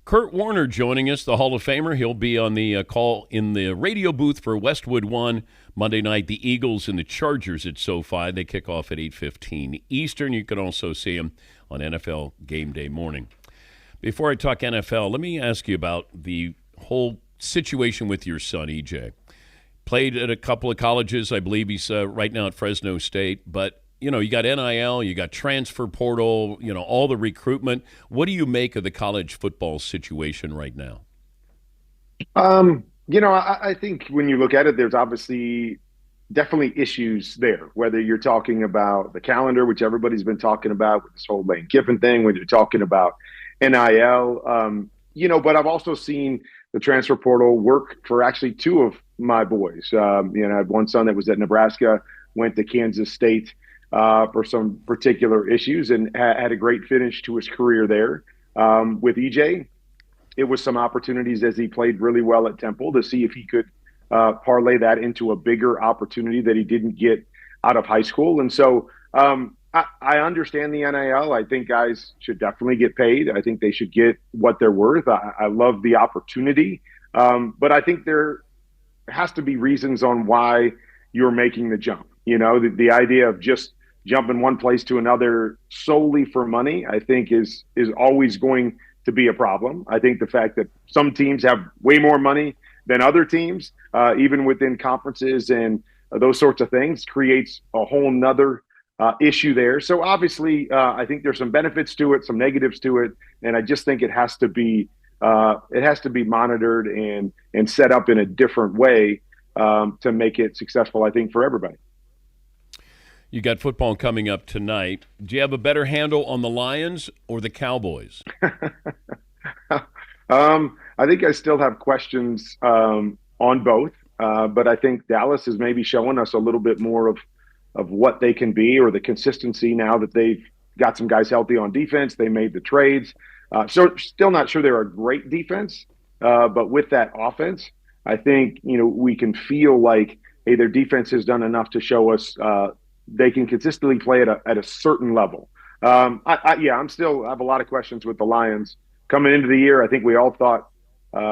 Kurt Warner joining us, the Hall of Famer. He'll be on the call in the radio booth for Westwood One Monday night. The Eagles and the Chargers at SoFi. They kick off at 8:15 Eastern. You can also see him on NFL Game Day morning. Before I talk NFL, let me ask you about the whole situation with your son, EJ. Played at a couple of colleges. I believe he's right now at Fresno State. But, you know, you got NIL, you got transfer portal, you know, all the recruitment. What do you make of the college football situation right now? I think when you look at it, there's obviously definitely issues there, whether you're talking about the calendar, which everybody's been talking about with this whole Lane Kiffin thing, when you're talking about NIL, but I've also seen the transfer portal work for actually two of my boys. I had one son that was at Nebraska, went to Kansas State for some particular issues and had a great finish to his career there. With EJ, it was some opportunities as he played really well at Temple to see if he could parlay that into a bigger opportunity that he didn't get out of high school. And so I understand the NIL. I think guys should definitely get paid. I think they should get what they're worth. I love the opportunity. But I think there has to be reasons on why you're making the jump. You know, the idea of just jumping one place to another solely for money, I think is always going to be a problem. I think the fact that some teams have way more money than other teams, even within conferences and those sorts of things, creates a whole nother issue there. So obviously, I think there's some benefits to it, some negatives to it, and I just think it has to be monitored and set up in a different way to make it successful, I think, for everybody. You got football coming up tonight. Do you have a better handle on the Lions or the Cowboys? I think I still have questions on both, but I think Dallas is maybe showing us a little bit more of what they can be, or the consistency now that they've got some guys healthy on defense. They made the trades. So still not sure they're a great defense, but with that offense, I think, we can feel like, hey, their defense has done enough to show us they can consistently play at a certain level. I have a lot of questions with the Lions coming into the year. I think we all thought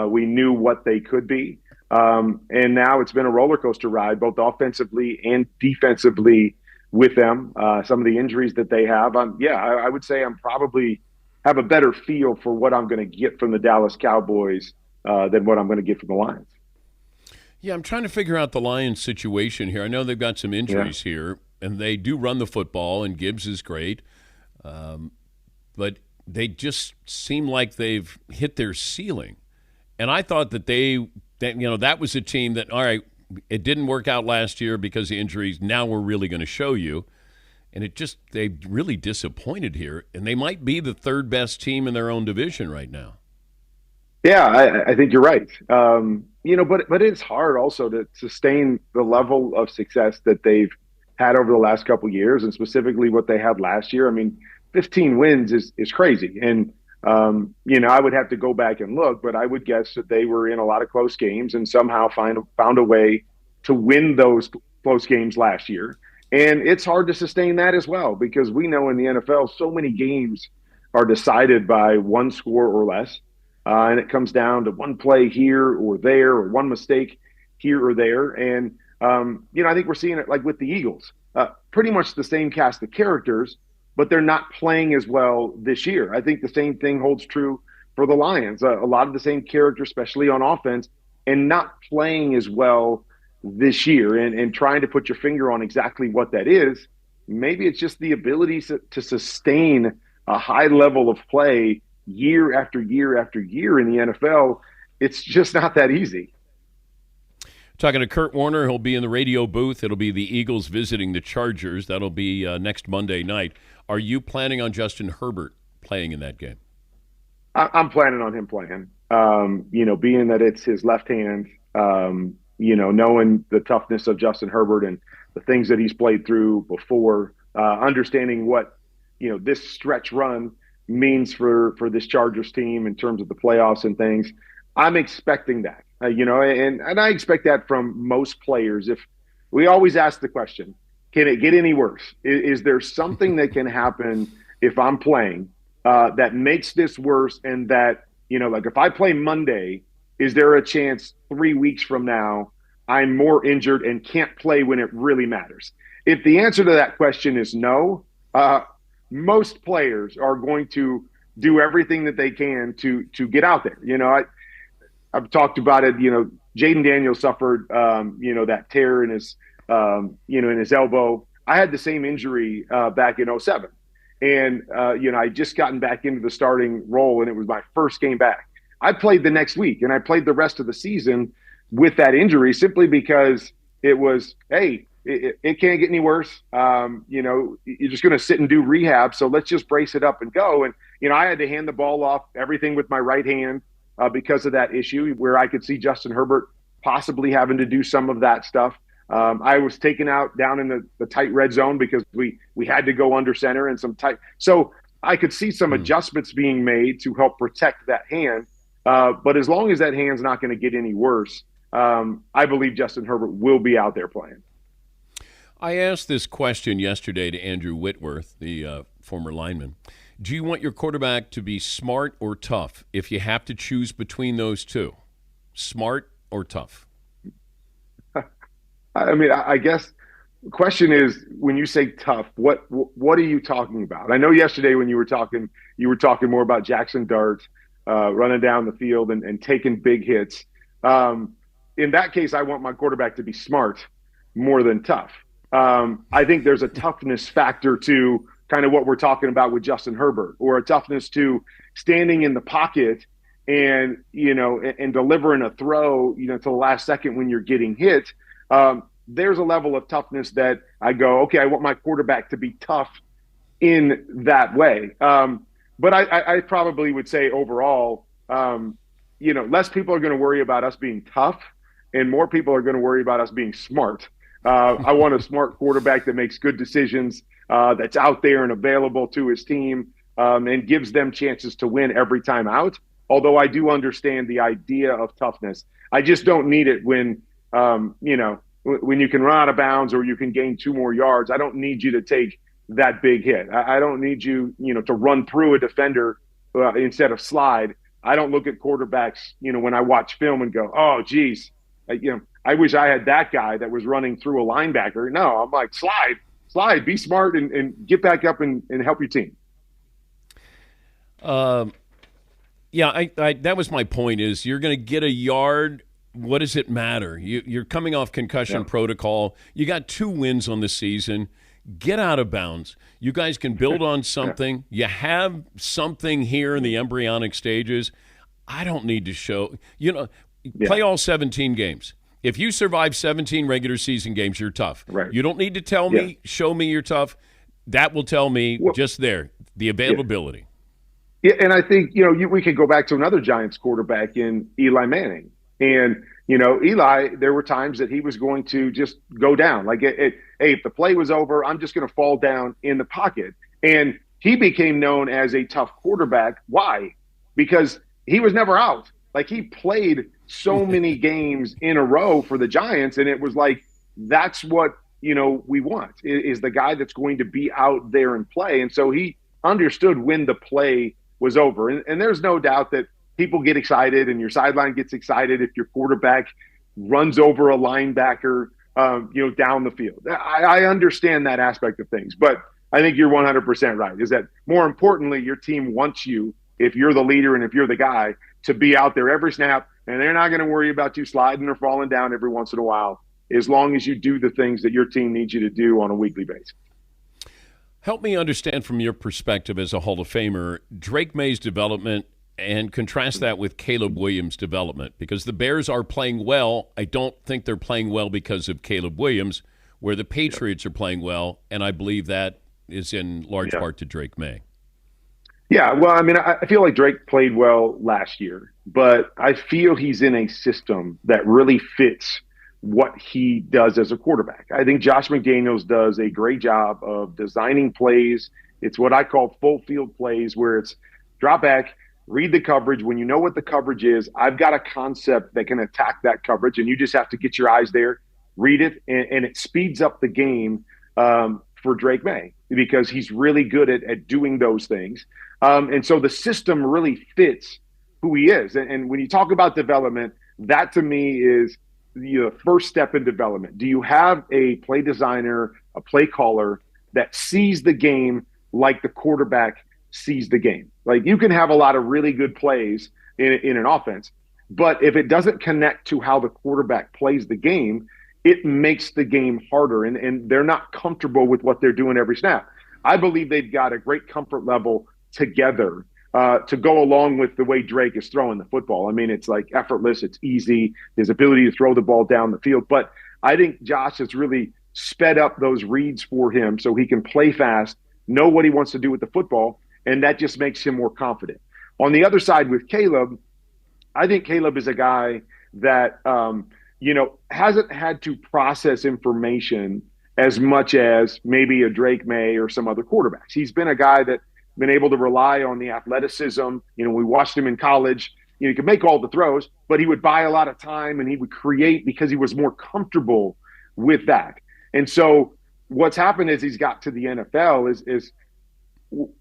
we knew what they could be. And now it's been a roller coaster ride, both offensively and defensively with them. Some of the injuries that they have. I would say I'm probably have a better feel for what I'm going to get from the Dallas Cowboys than what I'm going to get from the Lions. Yeah, I'm trying to figure out the Lions situation here. I know they've got some injuries here, and they do run the football, and Gibbs is great. But they just seem like they've hit their ceiling. And I thought that was a team that, all right, it didn't work out last year because of injuries. Now we're really going to show you. And they really disappointed here. And they might be the third best team in their own division right now. Yeah, I think you're right. But it's hard also to sustain the level of success that they've had over the last couple of years, and specifically what they had last year. I mean, 15 wins is crazy. And, I would have to go back and look, but I would guess that they were in a lot of close games and somehow found a way to win those close games last year. And it's hard to sustain that as well, because we know in the NFL, so many games are decided by one score or less. And it comes down to one play here or there, or one mistake here or there. And, I think we're seeing it like with the Eagles, pretty much the same cast of characters, but they're not playing as well this year. I think the same thing holds true for the Lions. A lot of the same characters, especially on offense, and not playing as well this year, and trying to put your finger on exactly what that is. Maybe it's just the ability to sustain a high level of play year after year after year in the NFL. It's just not that easy. Talking to Kurt Warner, he'll be in the radio booth. It'll be the Eagles visiting the Chargers. That'll be next Monday night. Are you planning on Justin Herbert playing in that game? I'm planning on him playing. Being that it's his left hand, knowing the toughness of Justin Herbert and the things that he's played through before, understanding what, this stretch run means for this Chargers team in terms of the playoffs and things. I'm expecting that. And I expect that from most players. If we always ask the question, can it get any worse? Is there something that can happen if I'm playing that makes this worse, and that Like if I play Monday, is there a chance 3 weeks from now I'm more injured and can't play when it really matters? If the answer to that question is no, uh, most players are going to do everything that they can to get out there. I've talked about it. Jaden Daniels suffered, that tear in his elbow. I had the same injury back in '07. And, I just gotten back into the starting role, and it was my first game back. I played the next week, and I played the rest of the season with that injury simply because it was, hey, it can't get any worse. You're just going to sit and do rehab. So let's just brace it up and go. And, I had to hand the ball off everything with my right hand because of that issue where I could see Justin Herbert possibly having to do some of that stuff. I was taken out down in the tight red zone because we had to go under center and some tight. So I could see some adjustments being made to help protect that hand. But as long as that hand's not going to get any worse, I believe Justin Herbert will be out there playing. I asked this question yesterday to Andrew Whitworth, the former lineman. Do you want your quarterback to be smart or tough if you have to choose between those two? Smart or tough? I guess the question is, when you say tough, what are you talking about? I know yesterday when you were talking more about Jackson Dart running down the field and taking big hits. In that case, I want my quarterback to be smart more than tough. I think there's a toughness factor to kind of what we're talking about with Justin Herbert, or a toughness to standing in the pocket and delivering a throw to the last second when you're getting hit. There's a level of toughness that I go, okay, I want my quarterback to be tough in that way. But I probably would say overall, less people are going to worry about us being tough and more people are going to worry about us being smart. I want a smart quarterback that makes good decisions, that's out there and available to his team, and gives them chances to win every time out. Although I do understand the idea of toughness. I just don't need it when you can run out of bounds or you can gain 2 more yards. I don't need you to take that big hit. I don't need you, to run through a defender instead of slide. I don't look at quarterbacks, when I watch film and go, oh, geez, I wish I had that guy that was running through a linebacker. No, I'm like, slide, be smart and get back up and help your team. Yeah, that was my point is you're going to get a yard. What does it matter? You're coming off concussion protocol. You got 2 wins on the season. Get out of bounds. You guys can build on something. You have something here in the embryonic stages. I don't need to show. Play all 17 games. If you survive 17 regular season games, you're tough. Right. You don't need to tell me, show me you're tough. That will tell me just there, the availability. Yeah, and I think, we could go back to another Giants quarterback in Eli Manning. And, Eli, there were times that he was going to just go down. Like, hey, if the play was over, I'm just going to fall down in the pocket. And he became known as a tough quarterback. Why? Because he was never out. Like, he played so many games in a row for the Giants, and it was like, that's what, we want, is the guy that's going to be out there and play. And so he understood when the play was over. And there's no doubt that people get excited and your sideline gets excited if your quarterback runs over a linebacker, down the field. I understand that aspect of things, but I think you're 100% right, is that more importantly, your team wants you, if you're the leader and if you're the guy, to be out there every snap, and they're not going to worry about you sliding or falling down every once in a while, as long as you do the things that your team needs you to do on a weekly basis. Help me understand from your perspective as a Hall of Famer, Drake May's development, and contrast that with Caleb Williams' development, because the Bears are playing well. I don't think they're playing well because of Caleb Williams, where the Patriots are playing well, and I believe that is in large part to Drake May. Yeah, well, I feel like Drake played well last year, but I feel he's in a system that really fits what he does as a quarterback. I think Josh McDaniels does a great job of designing plays. It's what I call full field plays, where it's drop back, read the coverage. When you know what the coverage is, I've got a concept that can attack that coverage, and you just have to get your eyes there, read it, and it speeds up the game for Drake May, because he's really good at doing those things. And so the system really fits who he is. And when you talk about development, that to me is the first step in development. Do you have a play designer, a play caller that sees the game like the quarterback sees the game? Like, you can have a lot of really good plays in an offense, but if it doesn't connect to how the quarterback plays the game, it makes the game harder, and they're not comfortable with what they're doing every snap. I believe they've got a great comfort level together to go along with the way Drake is throwing the football. I mean, it's like effortless, it's easy, his ability to throw the ball down the field. But I think Josh has really sped up those reads for him so he can play fast, know what he wants to do with the football, and that just makes him more confident. On the other side with Caleb, I think Caleb is a guy that hasn't had to process information as much as maybe a Drake May or some other quarterbacks. He's been a guy that been able to rely on the athleticism. We watched him in college. He could make all the throws, but he would buy a lot of time and he would create because he was more comfortable with that. And so what's happened is he's got to the NFL is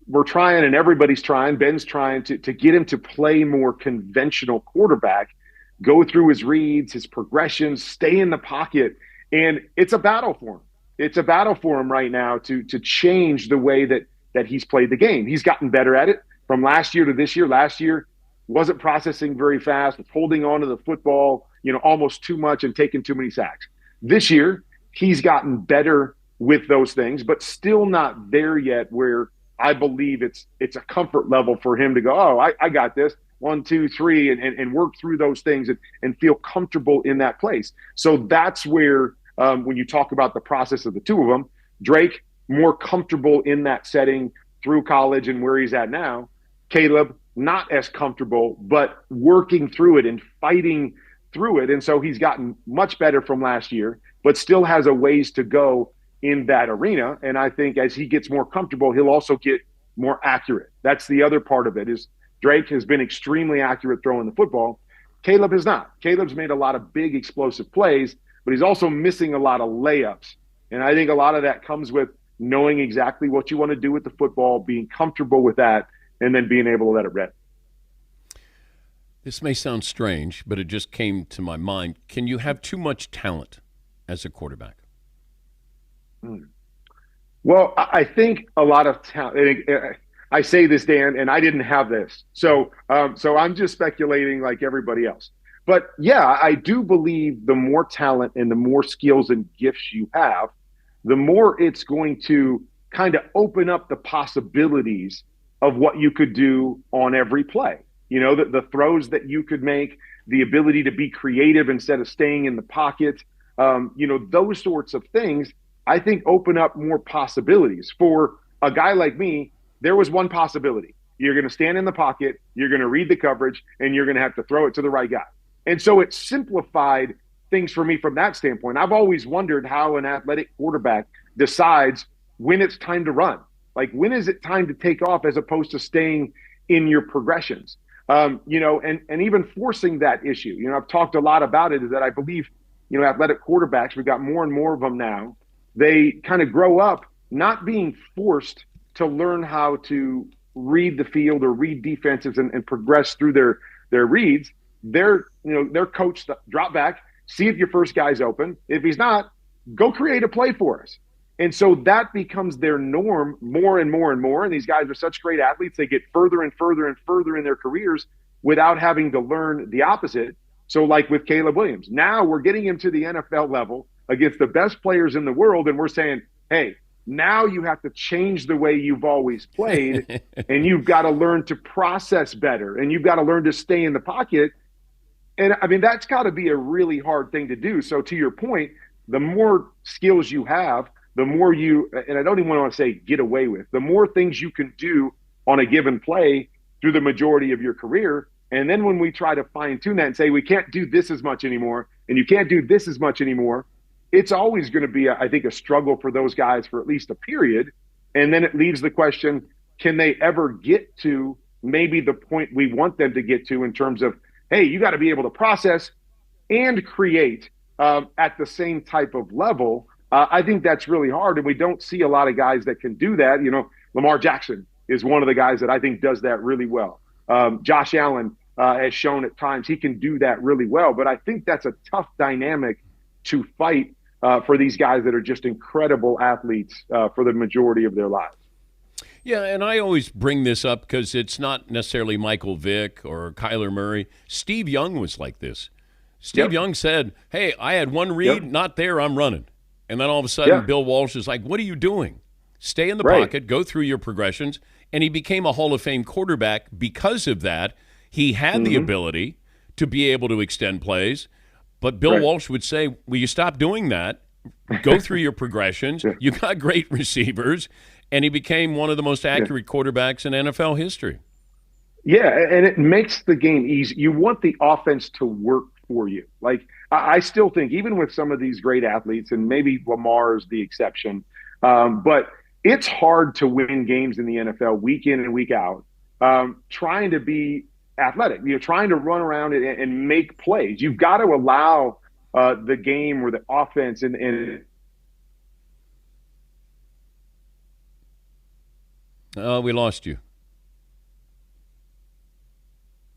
we're trying, and everybody's trying, Ben's trying to get him to play more conventional quarterback, go through his reads, his progressions, stay in the pocket. And it's a battle for him. It's a battle for him right now to change the way that he's played the game. He's gotten better at it from last year to this year. Last year wasn't processing very fast, was holding on to the football, almost too much and taking too many sacks. This year, he's gotten better with those things, but still not there yet where I believe it's a comfort level for him to go, oh, I got this, 1, 2, 3, and work through those things and feel comfortable in that place. So that's where, when you talk about the process of the two of them, Drake more comfortable in that setting through college and where he's at now. Caleb not as comfortable, but working through it and fighting through it. And so he's gotten much better from last year, but still has a ways to go in that arena. And I think as he gets more comfortable, he'll also get more accurate. That's the other part of it, is Drake has been extremely accurate throwing the football. Caleb has not. Caleb's made a lot of big explosive plays, but he's also missing a lot of layups. And I think a lot of that comes with knowing exactly what you want to do with the football, being comfortable with that, and then being able to let it rip. This may sound strange, but it just came to my mind. Can you have too much talent as a quarterback? Well, I think a lot of talent. I say this, Dan, and I didn't have this, so I'm just speculating like everybody else. But yeah, I do believe the more talent and the more skills and gifts you have, the more it's going to kind of open up the possibilities of what you could do on every play. The throws that you could make, the ability to be creative instead of staying in the pocket, those sorts of things, I think open up more possibilities. For a guy like me, there was one possibility. You're going to stand in the pocket, you're going to read the coverage, and you're going to have to throw it to the right guy. And so it simplified things for me from that standpoint. I've always wondered how an athletic quarterback decides when it's time to run. Like, when is it time to take off as opposed to staying in your progressions? And even forcing that issue. I've talked a lot about it, is that I believe, athletic quarterbacks, we've got more and more of them now. They kind of grow up not being forced to learn how to read the field or read defenses and progress through their reads. They're coached, drop back, see if your first guy's open. If he's not, go create a play for us. And so that becomes their norm more and more and more. And these guys are such great athletes. They get further and further and further in their careers without having to learn the opposite. So like with Caleb Williams, now we're getting him to the NFL level against the best players in the world. And we're saying, hey, now you have to change the way you've always played, and you've got to learn to process better, and you've got to learn to stay in the pocket. And I mean, that's got to be a really hard thing to do. So to your point, the more skills you have, the more you, and I don't even want to say get away with, the more things you can do on a given play through the majority of your career. And then when we try to fine tune that and say, we can't do this as much anymore, and you can't do this as much anymore, it's always going to be, I think, a struggle for those guys for at least a period. And then it leaves the question, can they ever get to maybe the point we want them to get to in terms of, hey, you got to be able to process and create at the same type of level. I think that's really hard, and we don't see a lot of guys that can do that. Lamar Jackson is one of the guys that I think does that really well. Josh Allen has shown at times he can do that really well. But I think that's a tough dynamic to fight for these guys that are just incredible athletes for the majority of their lives. Yeah, and I always bring this up because it's not necessarily Michael Vick or Kyler Murray. Steve Young was like this. Steve Young said, hey, I had one read, not there, I'm running. And then all of a sudden, Bill Walsh is like, what are you doing? Stay in the pocket, go through your progressions. And he became a Hall of Fame quarterback because of that. He had the ability to be able to extend plays. But Bill Walsh would say, will you stop doing that? Go through your progressions. You got great receivers. And he became one of the most accurate quarterbacks in NFL history. Yeah, and it makes the game easy. You want the offense to work for you. Like, I still think, even with some of these great athletes, and maybe Lamar is the exception, but it's hard to win games in the NFL week in and week out, trying to be athletic, trying to run around and make plays. You've got to allow the game or the offense and we lost you.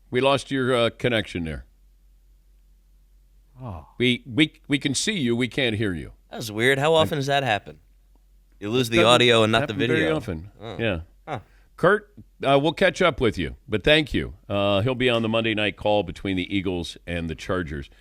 We lost your connection there. Oh. We can see you. We can't hear you. That's weird. How often does that happen? You lose the audio and not the video. Very often. Oh. Yeah. Huh. Kurt, we'll catch up with you, but thank you. He'll be on the Monday night call between the Eagles and the Chargers.